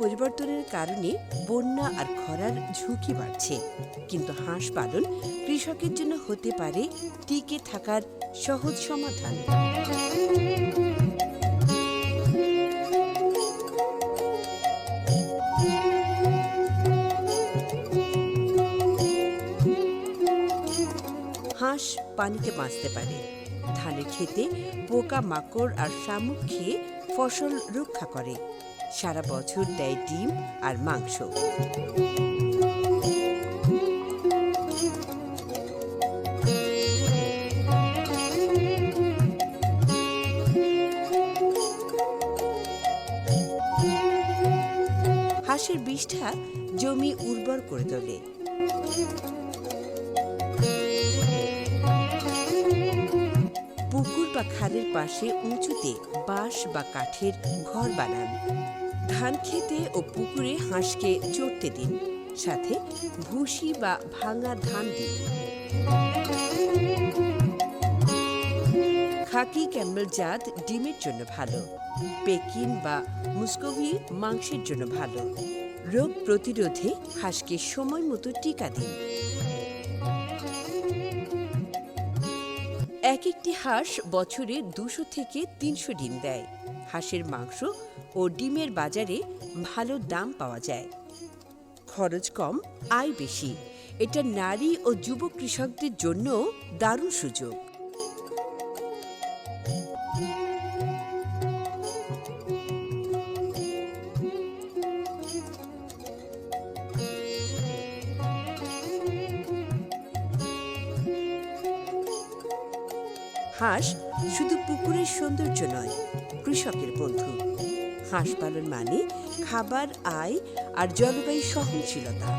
পরিবর্তনের কারণে বন্যা আর খরার ঝুঁকি বাড়ছে, কিন্তু হাঁস পালন কৃষকের জন্য হতে পারে টিকে থাকার সহজ সমাধান। হাঁস পানিতে বাঁচতে পারে, ধানের ক্ষেতে পোকা মাকড় আর শামুক খেয়ে ফসল রক্ষা করে, সারা বছর দেয় ডিম আর মাংস। হাঁসের বিষ্ঠা জমি উর্বর করে তোলে। পুকুর বা খালের পাশে উঁচুতে বাঁশ বা কাঠের ঘর বানান। ধান খেতে ও পুকুরে হাঁসকে চড়তে দিন, সাথে ভুসি বা ভাঙা ধান দিন। খাকি ক্যাম্বেল জাত ডিমের জন্য ভালো, পেকিন বা মুসকভি মাংসের জন্য ভালো। রোগ প্রতিরোধে হাঁসকে সময় মতো টিকা দিন। এক একটি হাঁস বছরে 200 থেকে 300 ডিম দেয়। হাঁসের মাংস ও ডিমের বাজারে ভালো দাম পাওয়া যায়। খরচ কম, আয় বেশি। এটা নারী ও যুব কৃষকদের জন্য দারুণ সুযোগ। হাঁস শুধু পুকুরের সৌন্দর্য নয়, কৃষকের বন্ধু। হাঁস পালন মানে খাবার, আয় আর জলবায়ু সহনশীলতা।